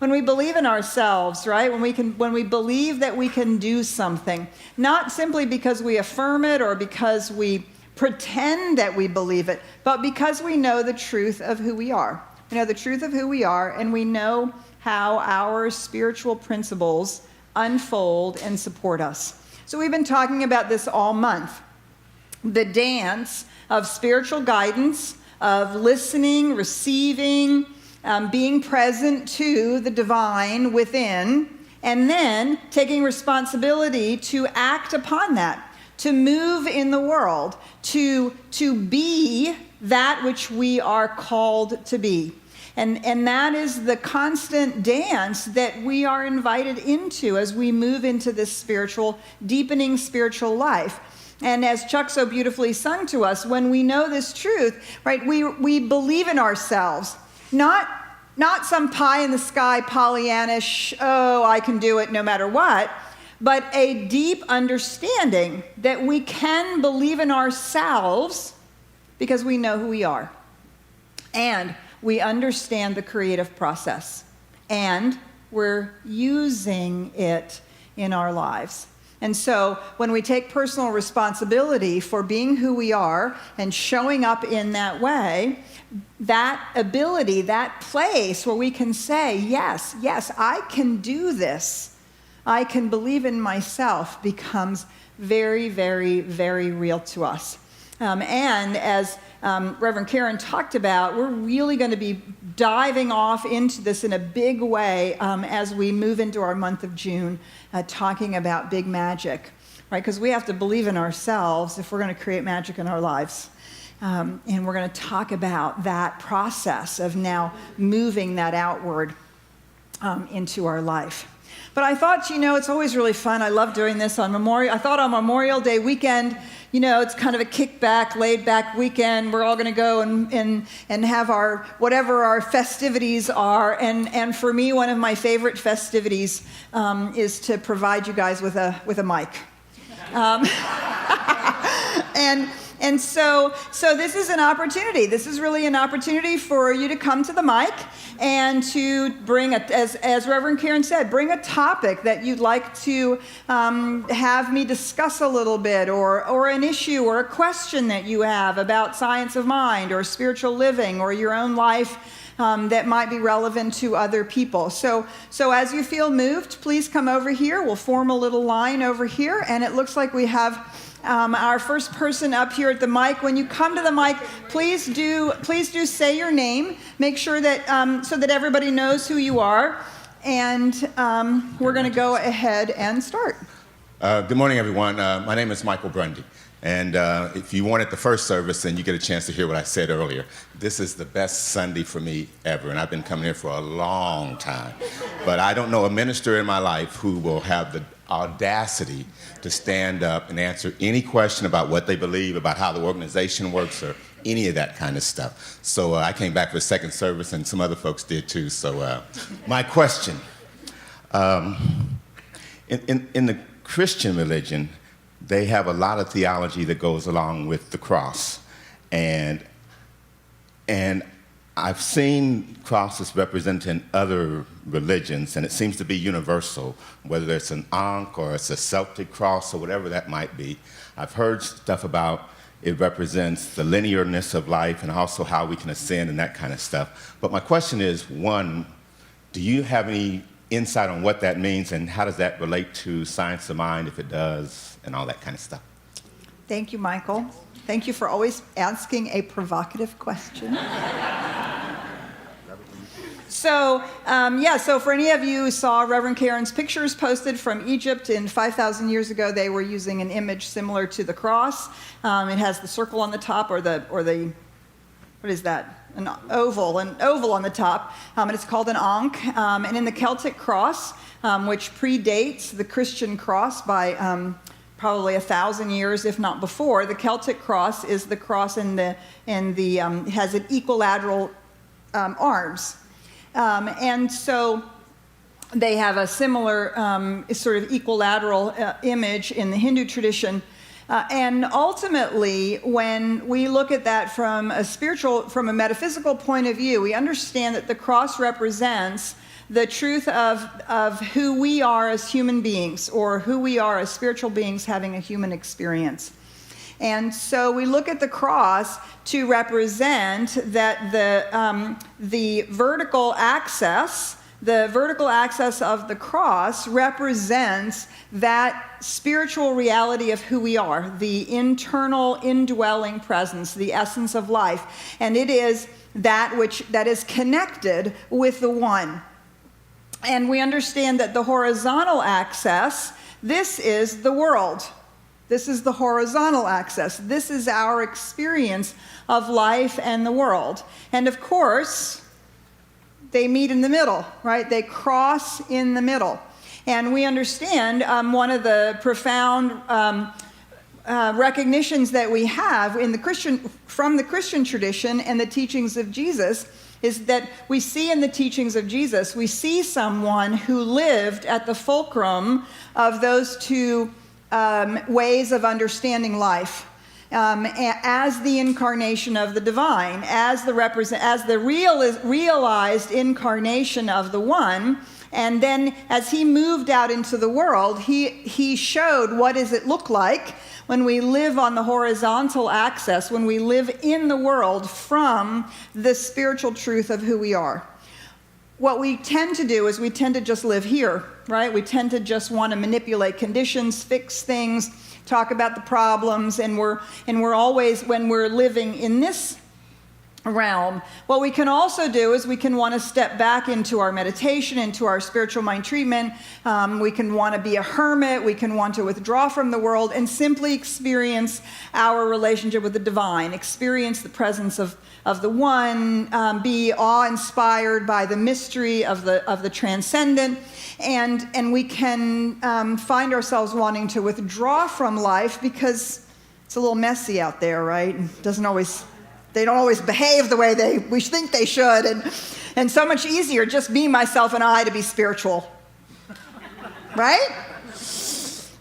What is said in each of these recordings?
when we believe in ourselves, right? When we believe that we can do something, not simply because we affirm it or because we pretend that we believe it, but because we know the truth of who we are. We know the truth of who we are, and we know how our spiritual principles unfold and support us. So we've been talking about this all month. The dance of spiritual guidance, of listening, receiving, being present to the divine within, and then taking responsibility to act upon that, to move in the world, to be that which we are called to be. And that is the constant dance that we are invited into as we move into this deepening spiritual life. And as Chuck so beautifully sung to us, when we know this truth, right, we believe in ourselves, not some pie-in-the-sky Pollyannish, oh, I can do it no matter what, but a deep understanding that we can believe in ourselves because we know who we are. And we understand the creative process. And we're using it in our lives. And so when we take personal responsibility for being who we are and showing up in that way, that ability, that place where we can say, yes, I can do this, I can believe in myself, becomes very, very, very real to us. And as Reverend Karen talked about, we're really going to be diving off into this in a big way as we move into our month of June, talking about big magic, right? Because we have to believe in ourselves if we're going to create magic in our lives. And we're going to talk about that process of now moving that outward into our life. But I thought, it's always really fun. I love doing this on Memorial Day weekend, it's kind of a kickback, laid-back weekend. We're all going to go and have whatever our festivities are. And for me, one of my favorite festivities is to provide you guys with a mic. And so this is an opportunity. This is really an opportunity for you to come to the mic and to bring, as Reverend Karen said, bring a topic that you'd like to have me discuss a little bit, or an issue or a question that you have about science of mind or spiritual living or your own life that might be relevant to other people. So as you feel moved, please come over here. We'll form a little line over here, and it looks like we have our first person up here at the mic. When you come to the mic, please do say your name. Make sure that so that everybody knows who you are. And we're going to go ahead and start. Good morning, everyone. My name is Michael Grundy. And if you weren't at the first service, then you get a chance to hear what I said earlier. This is the best Sunday for me ever, and I've been coming here for a long time. But I don't know a minister in my life who will have the audacity to stand up and answer any question about what they believe, about how the organization works, or any of that kind of stuff. So I came back for the second service, and some other folks did too. So my question, in the Christian religion, they have a lot of theology that goes along with the cross. And I've seen crosses represented in other religions, and it seems to be universal, whether it's an Ankh or it's a Celtic cross or whatever that might be. I've heard stuff about it represents the linearness of life and also how we can ascend and that kind of stuff. But my question is, one, do you have any insight on what that means, and how does that relate to science of mind, if it does, and all that kind of stuff? Thank you, Michael. Thank you for always asking a provocative question. So for any of you who saw Reverend Karen's pictures posted from Egypt in 5,000 years ago, they were using an image similar to the cross. It has the circle on the top, or the what is that? An oval on the top, and it's called an Ankh. And in the Celtic cross, which predates the Christian cross by probably 1,000 years, if not before, the Celtic cross is the cross it has an equilateral arms. And so they have a similar sort of equilateral image in the Hindu tradition. And ultimately, when we look at that from a metaphysical point of view, we understand that the cross represents the truth of who we are as human beings, or who we are as spiritual beings having a human experience. And so we look at the cross to represent that the vertical axis of the cross represents that spiritual reality of who we are, the internal indwelling presence, the essence of life. And it is that is connected with the one. And we understand that the horizontal axis, this is the world. This is the horizontal axis. This is our experience of life and the world. And of course, they meet in the middle, right? They cross in the middle. And we understand one of the profound recognitions that we have from the Christian tradition and the teachings of Jesus is that we see in the teachings of Jesus, we see someone who lived at the fulcrum of those two ways of understanding life, as the incarnation of the divine, as the realized incarnation of the one. And then as he moved out into the world, he showed what does it look like when we live on the horizontal axis, when we live in the world from the spiritual truth of who we are. What we tend to do is we tend to just live here, right? We tend to just want to manipulate conditions, fix things, talk about the problems, and we're always, when we're living in this realm, what we can also do is we can want to step back into our meditation, into our spiritual mind treatment. We can want to be a hermit. We can want to withdraw from the world and simply experience our relationship with the divine, experience the presence of the one, be awe-inspired by the mystery of the transcendent, and we can find ourselves wanting to withdraw from life because it's a little messy out there, right? They don't always behave the way we think they should, and so much easier just me, myself, and I to be spiritual, right?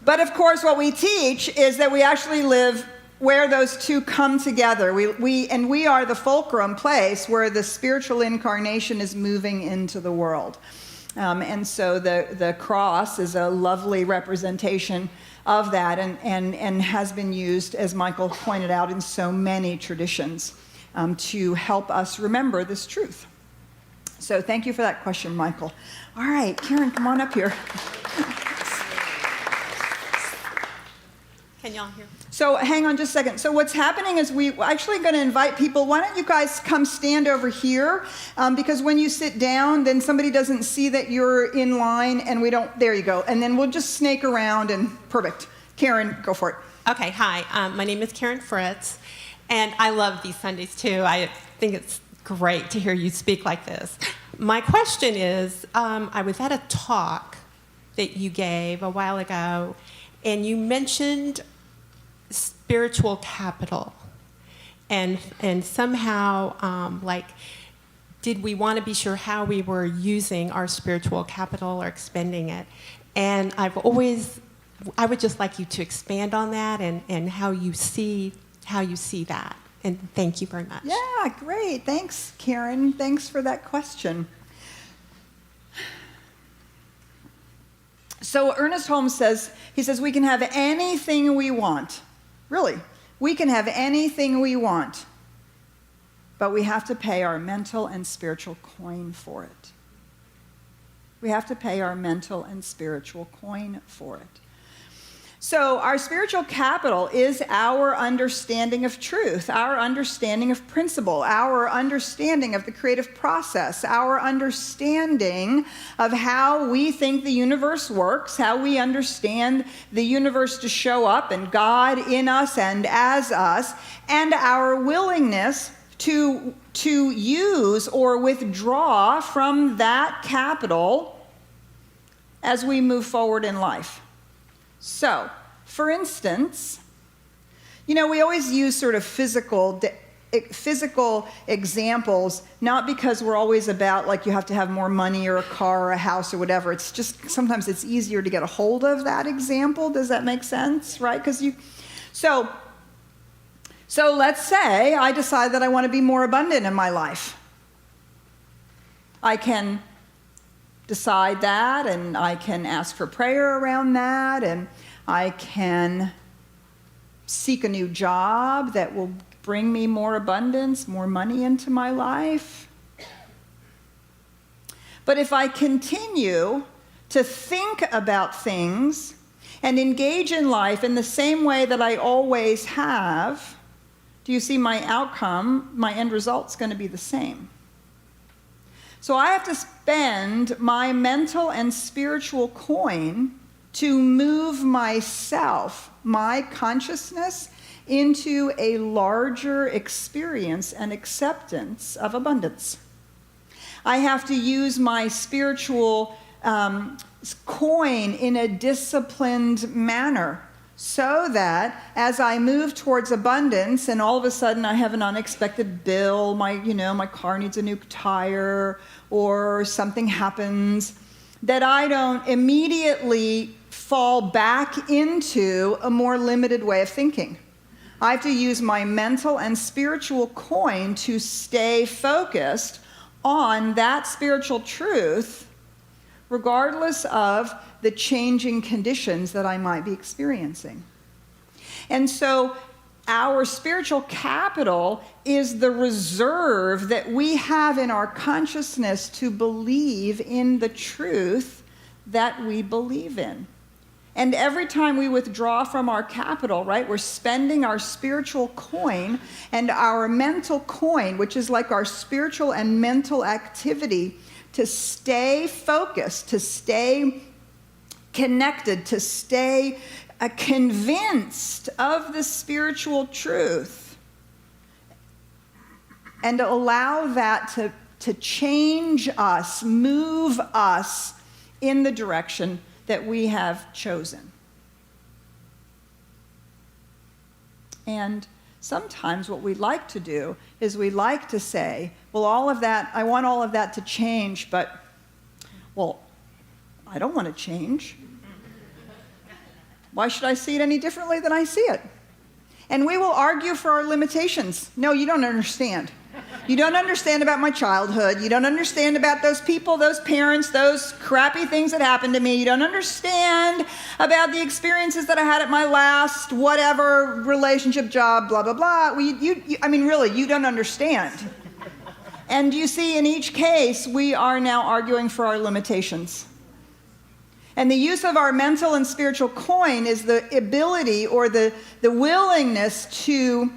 But of course, what we teach is that we actually live where those two come together. We are the fulcrum place where the spiritual incarnation is moving into the world. And so the cross is a lovely representation of that and has been used, as Michael pointed out, in so many traditions to help us remember this truth. So thank you for that question, Michael. All right, Karen, come on up here. Can y'all hear? So hang on just a second. So what's happening is we're actually going to invite people. Why don't you guys come stand over here? Because when you sit down, then somebody doesn't see that you're in line, and there you go. And then we'll just snake around, and perfect. Karen, go for it. Okay, hi. My name is Karen Fritz, and I love these Sundays too. I think it's great to hear you speak like this. My question is, I was at a talk that you gave a while ago, and you mentioned spiritual capital, and somehow did we want to be sure how we were using our spiritual capital or expending it? And I would just like you to expand on that and how you see that. And thank you very much. Yeah, great. Thanks, Karen. Thanks for that question. So Ernest Holmes says we can have anything we want. Really, we can have anything we want, but we have to pay our mental and spiritual coin for it. We have to pay our mental and spiritual coin for it. So our spiritual capital is our understanding of truth, our understanding of principle, our understanding of the creative process, our understanding of how we think the universe works, how we understand the universe to show up and God in us and as us, and our willingness to use or withdraw from that capital as we move forward in life. So, for instance, we always use sort of physical examples, not because we're always about, like, you have to have more money or a car or a house or whatever. It's just sometimes it's easier to get a hold of that example. Does that make sense, right? So let's say I decide that I want to be more abundant in my life. I can decide that, and I can ask for prayer around that, and I can seek a new job that will bring me more abundance, more money into my life. But if I continue to think about things and engage in life in the same way that I always have, do you see my outcome, my end result's going to be the same. So I have to spend my mental and spiritual coin to move myself, my consciousness, into a larger experience and acceptance of abundance. I have to use my spiritual coin in a disciplined manner so that as I move towards abundance and all of a sudden I have an unexpected bill, my car needs a new tire or something happens, that I don't immediately fall back into a more limited way of thinking. I have to use my mental and spiritual coin to stay focused on that spiritual truth, regardless of the changing conditions that I might be experiencing. And so our spiritual capital is the reserve that we have in our consciousness to believe in the truth that we believe in. And every time we withdraw from our capital, right, we're spending our spiritual coin and our mental coin, which is like our spiritual and mental activity, to stay focused, to stay connected, to stay convinced of the spiritual truth, and allow that to change us, move us in the direction that we have chosen. And sometimes what we like to do is we like to say, well, all of that, I want all of that to change, but, well, I don't want to change. Why should I see it any differently than I see it? And we will argue for our limitations. No, you don't understand. You don't understand about my childhood. You don't understand about those people, those parents, those crappy things that happened to me. You don't understand about the experiences that I had at my last whatever relationship, job, blah, blah, blah. Really, you don't understand. And you see, in each case, we are now arguing for our limitations. And the use of our mental and spiritual coin is the ability or the willingness to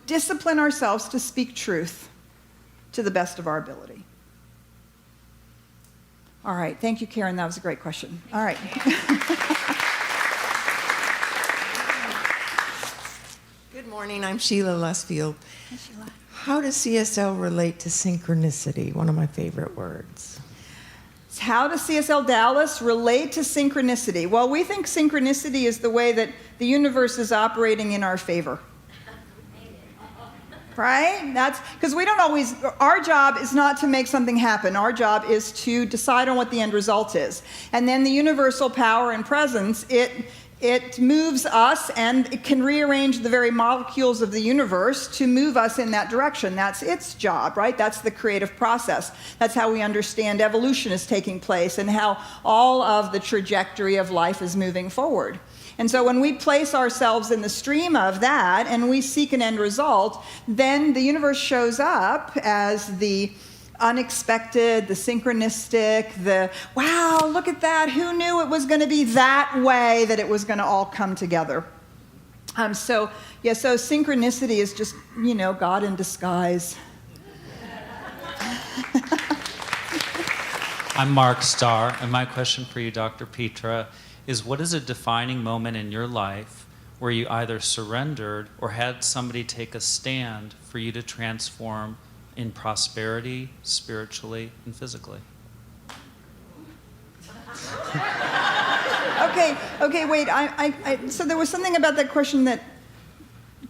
discipline ourselves to speak truth to the best of our ability. All right. Thank you, Karen. That was a great question. All right. Good morning. I'm Sheila Lusfield. Hi, Sheila. How does CSL relate to synchronicity? One of my favorite words. How does CSLDallas relate to synchronicity? Well, we think synchronicity is the way that the universe is operating in our favor. Right? That's because we don't always, our job is not to make something happen. Our job is to decide on what the end result is. And then the universal power and presence, it moves us, and it can rearrange the very molecules of the universe to move us in that direction. That's its job, right? That's the creative process. That's how we understand evolution is taking place and how all of the trajectory of life is moving forward. And so when we place ourselves in the stream of that and we seek an end result, then the universe shows up as the unexpected, the synchronistic, the, wow, look at that. Who knew it was going to be that way, that it was going to all come together? So synchronicity is just, God in disguise. I'm Mark Starr, and my question for you, Dr. Petra, is what is a defining moment in your life where you either surrendered or had somebody take a stand for you to transform in prosperity, spiritually, and physically? Okay, wait. So there was something about that question that,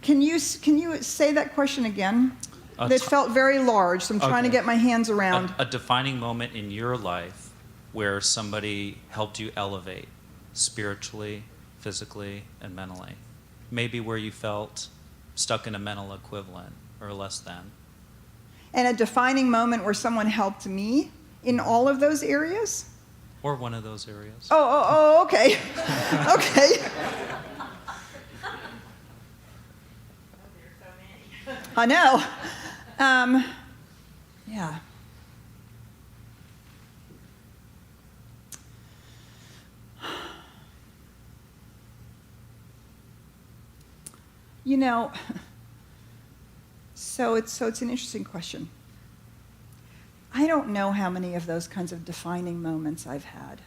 can you say that question again? That felt very large, so I'm trying to get my hands around. A defining moment in your life where somebody helped you elevate spiritually, physically, and mentally. Maybe where you felt stuck in a mental equivalent or less than. And a defining moment where someone helped me? in all of those areas? Or one of those areas. Oh, okay. Okay. I know. Yeah. You know, so it's an interesting question. I don't know how many of those kinds of defining moments I've had.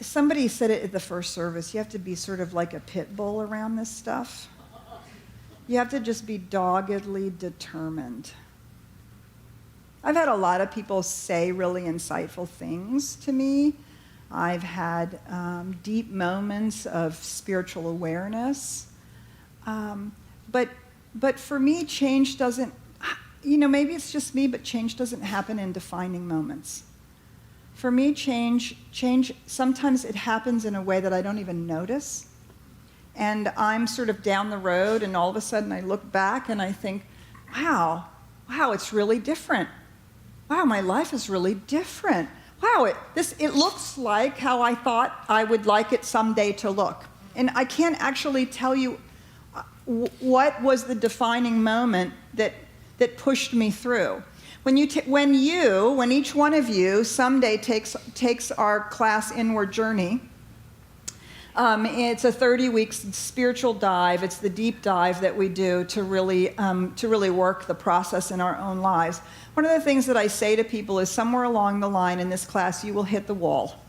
Somebody said it at the first service, you have to be sort of like a pit bull around this stuff. You have to just be doggedly determined. I've had a lot of people say really insightful things to me. I've had deep moments of spiritual awareness. But for me, change doesn't, maybe it's just me, but change doesn't happen in defining moments. For me, change, sometimes it happens in a way that I don't even notice. And I'm sort of down the road, and all of a sudden I look back and I think, wow, it's really different. Wow, my life is really different. Wow, it looks like how I thought I would like it someday to look. And I can't actually tell you what was the defining moment that pushed me through. When each one of you someday takes our class Inward Journey, it's a 30-week spiritual dive. It's the deep dive that we do to really work the process in our own lives. One of the things that I say to people is somewhere along the line in this class, you will hit the wall.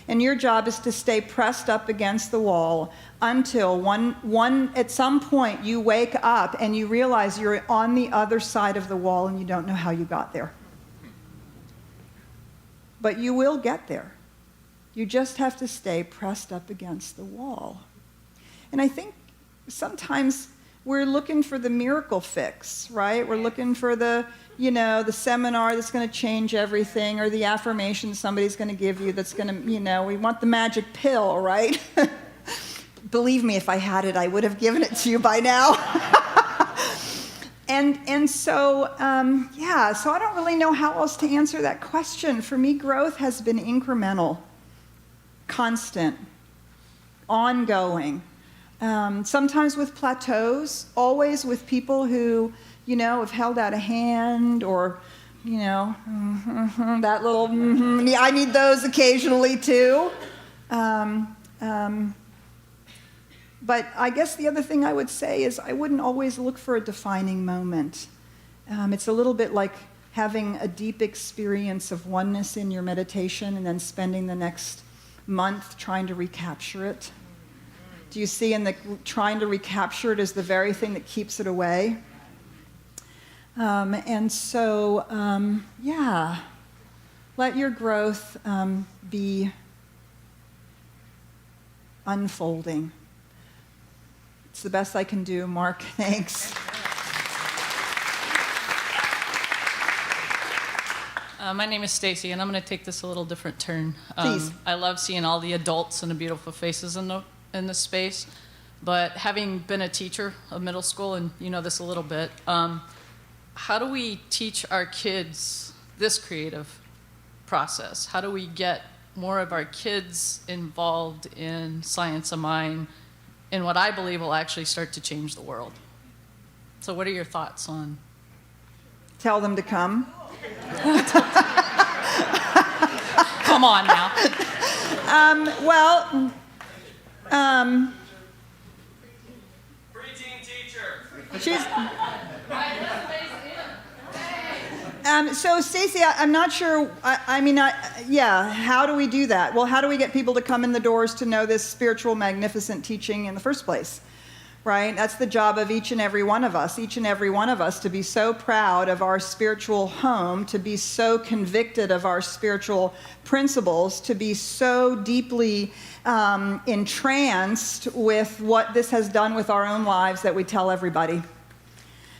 And your job is to stay pressed up against the wall until at some point you wake up and you realize you're on the other side of the wall and you don't know how you got there. But you will get there. You just have to stay pressed up against the wall. And I think sometimes we're looking for the miracle fix, right? We're looking for the seminar that's going to change everything, or the affirmation somebody's going to give you that's going to, we want the magic pill, right? Believe me, if I had it, I would have given it to you by now. So I don't really know how else to answer that question. For me, growth has been incremental, constant, ongoing. Sometimes with plateaus, always with people who, have held out a hand, or, that little, I need those occasionally too. But I guess the other thing I would say is I wouldn't always look for a defining moment. It's a little bit like having a deep experience of oneness in your meditation and then spending the next month trying to recapture it. Do you see trying to recapture it is the very thing that keeps it away? Let your growth be unfolding. It's the best I can do, Mark. Thanks. My name is Stacy, and I'm going to take this a little different turn. Please. I love seeing all the adults and the beautiful faces in this space, but having been a teacher of middle school, and you know this a little bit, how do we teach our kids this creative process? How do we get more of our kids involved in science of mind in what I believe will actually start to change the world? So what are your thoughts on? Tell them to come. Come on now. Preteen teacher. She's. So Stacy, I'm not sure. How do we do that? Well, how do we get people to come in the doors to know this spiritual, magnificent teaching in the first place? Right? That's the job of each and every one of us. Each and every one of us to be so proud of our spiritual home, to be so convicted of our spiritual principles, to be so deeply entranced with what this has done with our own lives that we tell everybody.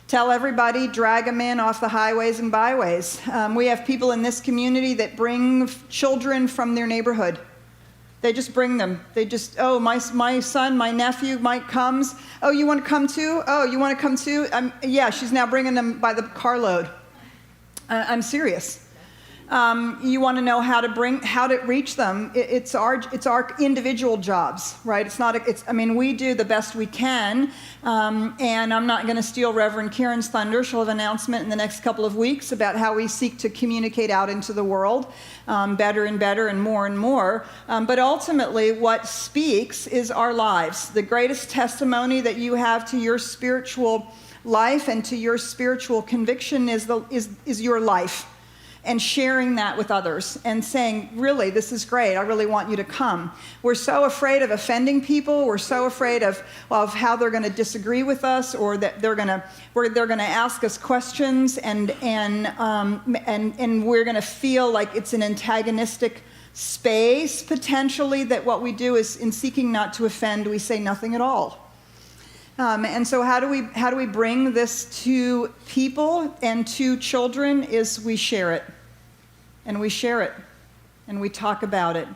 Tell everybody, drag them in off the highways and byways. We have people in this community that bring children from their neighborhood. They just bring them. They just, my son, my nephew, Mike comes. Oh, you want to come too? Oh, you want to come too? Yeah, she's now bringing them by the carload. I'm serious. You want to know how to reach them. It's our individual jobs, right? We do the best we can, and I'm not going to steal Reverend Karen's thunder. She'll have an announcement in the next couple of weeks about how we seek to communicate out into the world better and better and more. But ultimately, what speaks is our lives. The greatest testimony that you have to your spiritual life and to your spiritual conviction is your life. And sharing that with others and saying, really, this is great. I really want you to come. We're so afraid of offending people. We're so afraid of how they're going to disagree with us, or that they're going to ask us questions, and we're going to feel like it's an antagonistic space potentially. That what we do is, in seeking not to offend, we say nothing at all. And so how do we bring this to people and to children? Is we share it. And we share it. And we talk about it.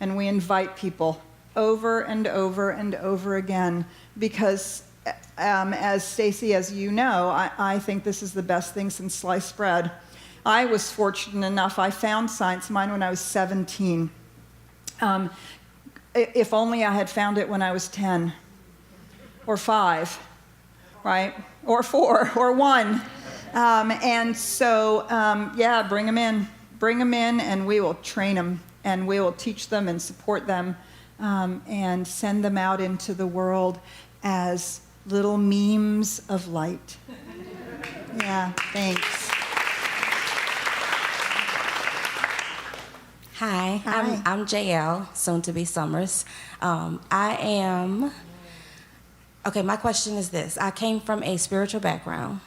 And we invite people over and over and over again. Because, as Stacy, as you know, I think this is the best thing since sliced bread. I was fortunate enough, I found science mine when I was 17. If only I had found it when I was 10. Or 5, right? Or 4, or 1. And so, bring them in. Bring them in, and we will train them, and we will teach them and support them, and send them out into the world as little memes of light. Yeah, thanks. Hi. I'm JL, soon to be Summers. Okay, my question is this. I came from a spiritual background,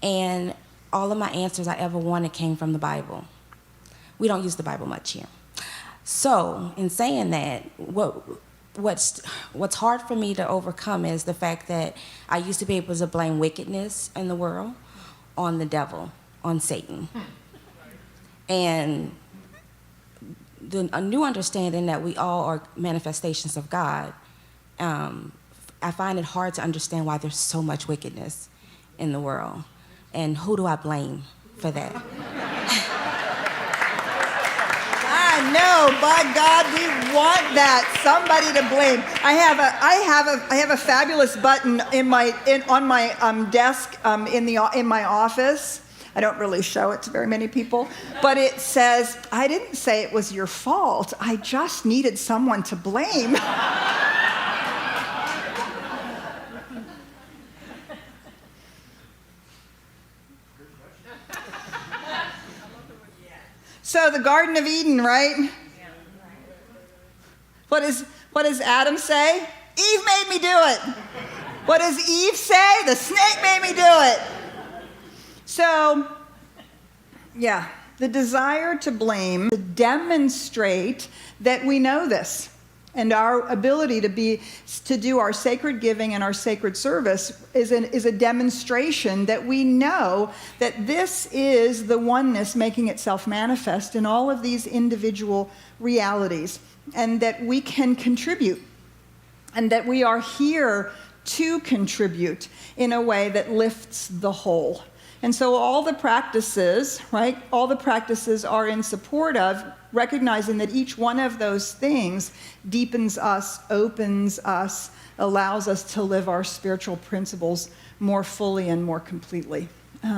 and all of my answers I ever wanted came from the Bible. We don't use the Bible much here. So, in saying that, what's hard for me to overcome is the fact that I used to be able to blame wickedness in the world on the devil, on Satan. And a new understanding that we all are manifestations of God, I find it hard to understand why there's so much wickedness in the world. And who do I blame for that? I know, by God, we want that, somebody to blame. I have a fabulous button on my desk in my office. I don't really show it to very many people, but it says, "I didn't say it was your fault. I just needed someone to blame." So the Garden of Eden, right? What does Adam say? Eve made me do it. What does Eve say? The snake made me do it. So, yeah, the desire to blame, to demonstrate that we know this. And our ability to do our sacred giving and our sacred service is a demonstration that we know that this is the oneness making itself manifest in all of these individual realities, and that we can contribute, and that we are here to contribute in a way that lifts the whole. And so all the practices, right, all the practices are in support of recognizing that each one of those things deepens us, opens us, allows us to live our spiritual principles more fully and more completely.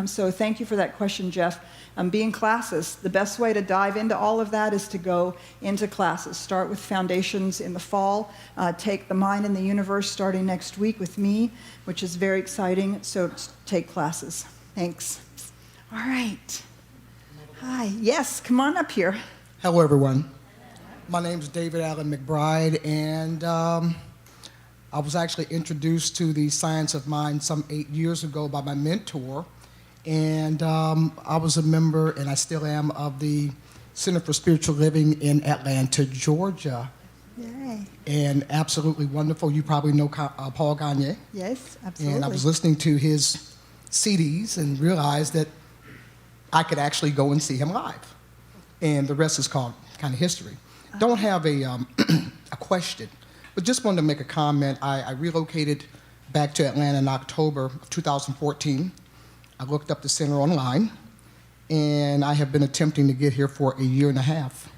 So thank you for that question, Jeff. Be in classes. The best way to dive into all of that is to go into classes. Start with Foundations in the fall. Take The Mind and the Universe starting next week with me, which is very exciting. So take classes. Thanks. All right. Hi. Yes, come on up here. Hello, everyone. My name is David Allen McBride, and I was actually introduced to the science of mind some 8 years ago by my mentor, and I was a member, and I still am, of the Center for Spiritual Living in Atlanta, Georgia. Yay. And absolutely wonderful. You probably know Paul Gagne. Yes, absolutely. And I was listening to his CDs and realized that I could actually go and see him live. And the rest is called kind of history. Don't have a question, but just wanted to make a comment. I relocated back to Atlanta in October of 2014. I looked up the center online, and I have been attempting to get here for a year and a half.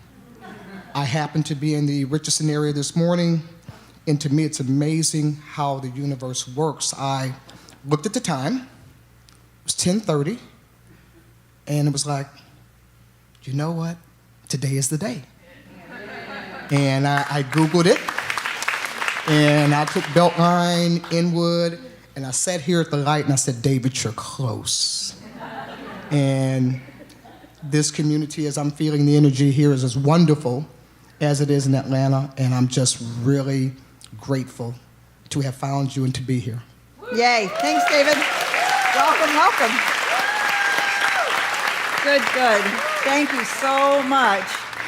I happened to be in the Richardson area this morning, and to me it's amazing how the universe works. I looked at the time, it was 10:30, and it was like, you know what? Today is the day. And I Googled it, and I took Beltline, Inwood, and I sat here at the light and I said, David, you're close. And this community, as I'm feeling the energy here, is as wonderful as it is in Atlanta, and I'm just really grateful to have found you and to be here. Yay. Thanks, David. Welcome, welcome. Good, good. Thank you so much.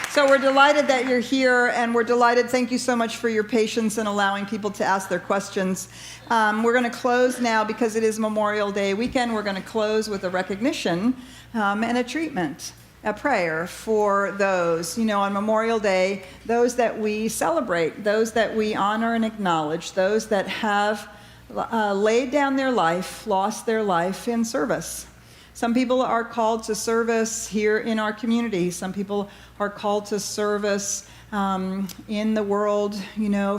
So we're delighted that you're here, and we're delighted, thank you so much for your patience in allowing people to ask their questions. We're going to close now because it is Memorial Day weekend. We're going to close with a recognition and a treatment, a prayer for those, on Memorial Day, those that we celebrate, those that we honor and acknowledge, those that have laid down their life, lost their life in service. Some people are called to service here in our community. Some people are called to service in the world,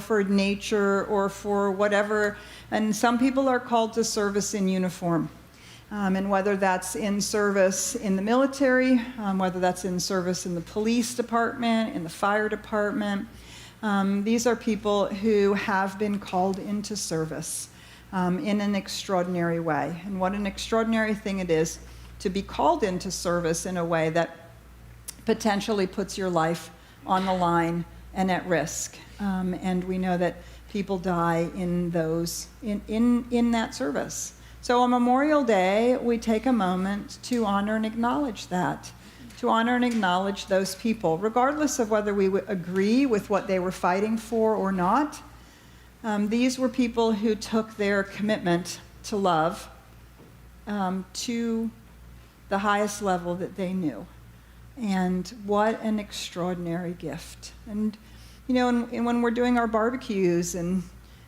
for nature or for whatever. And some people are called to service in uniform. And whether that's in service in the military, whether that's in service in the police department, in the fire department, these are people who have been called into service in an extraordinary way. And what an extraordinary thing it is to be called into service in a way that potentially puts your life on the line and at risk. And we know that people die in that service. So on Memorial Day, we take a moment to honor and acknowledge that, to honor and acknowledge those people, regardless of whether we agree with what they were fighting for or not. These were people who took their commitment to love to the highest level that they knew. And what an extraordinary gift. And, and when we're doing our barbecues and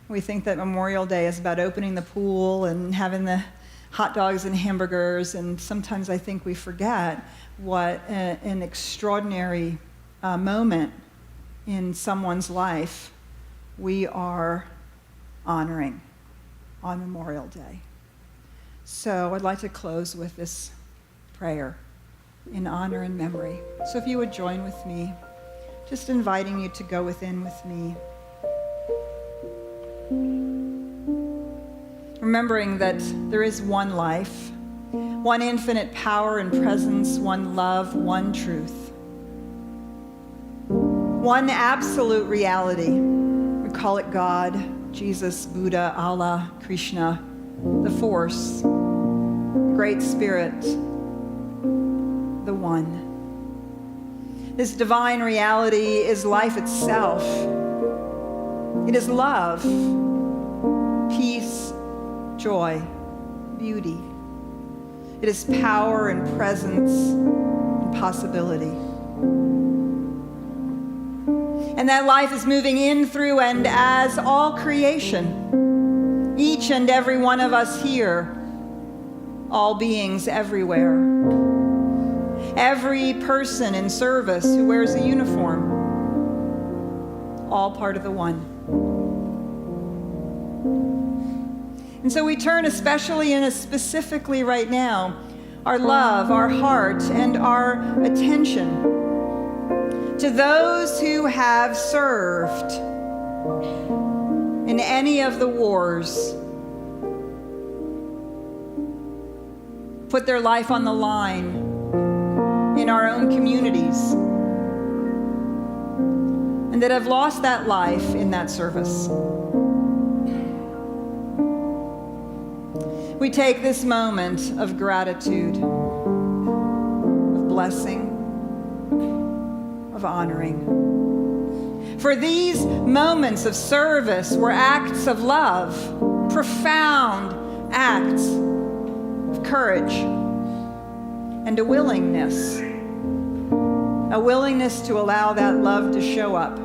we think that Memorial Day is about opening the pool and having the hot dogs and hamburgers, and sometimes I think we forget what an extraordinary moment in someone's life we are honoring on Memorial Day. So I'd like to close with this prayer in honor and memory. So if you would join with me, just inviting you to go within with me. Remembering that there is one life, one infinite power and presence, one love, one truth, one absolute reality. We call it God, Jesus, Buddha, Allah, Krishna, the Force, Great Spirit, the One. This divine reality is life itself. It is love, peace, joy, beauty. It is power and presence and possibility. And that life is moving in, through, and as all creation. Each and every one of us here, all beings everywhere. Every person in service who wears a uniform, all part of the one. And so we turn especially and specifically right now, our love, our heart, and our attention to those who have served in any of the wars, put their life on the line in our own communities, and that have lost that life in that service. We take this moment of gratitude, of blessing, of honoring. For these moments of service were acts of love, profound acts of courage, and a willingness to allow that love to show up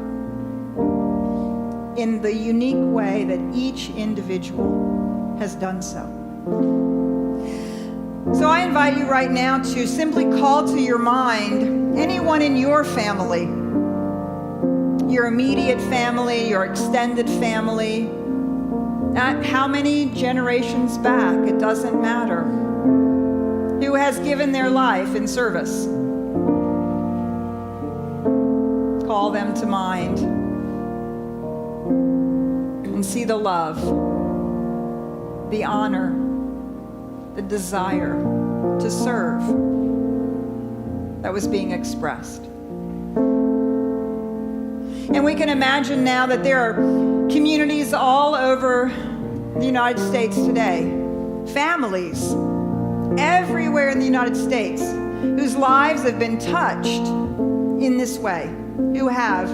in the unique way that each individual has done so. So So I invite you right now to simply call to your mind anyone in your family, your immediate family, your extended family, not how many generations back, it doesn't matter, who has given their life in service. Call them to mind and see the love, the honor, the desire to serve that was being expressed. And we can imagine now that there are communities all over the United States today, families everywhere in the United States whose lives have been touched in this way, who have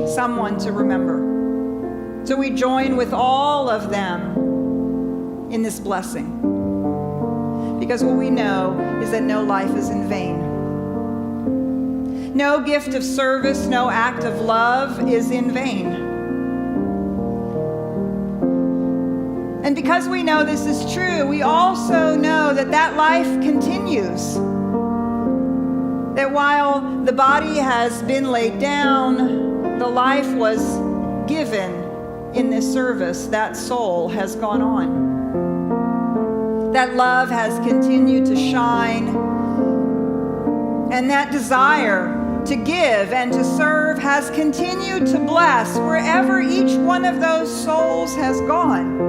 someone to remember. So we join with all of them in this blessing, because what we know is that no life is in vain. No gift of service, no act of love is in vain. And because we know this is true, we also know that that life continues. That while the body has been laid down, the life was given in this service, that soul has gone on. That love has continued to shine, and that desire to give and to serve has continued to bless wherever each one of those souls has gone.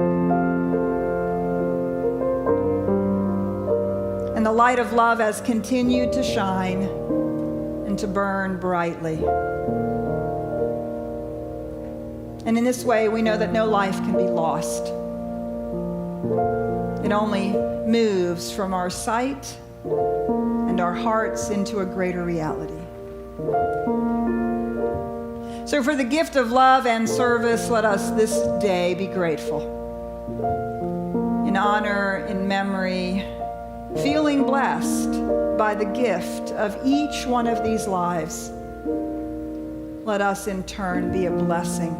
And the light of love has continued to shine and to burn brightly. And in this way, we know that no life can be lost. It only moves from our sight and our hearts into a greater reality. So for the gift of love and service, let us this day be grateful. In honor, in memory, feeling blessed by the gift of each one of these lives, let us in turn be a blessing.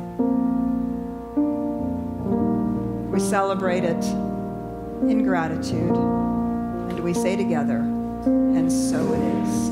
We celebrate it in gratitude, and we say together, and so it is.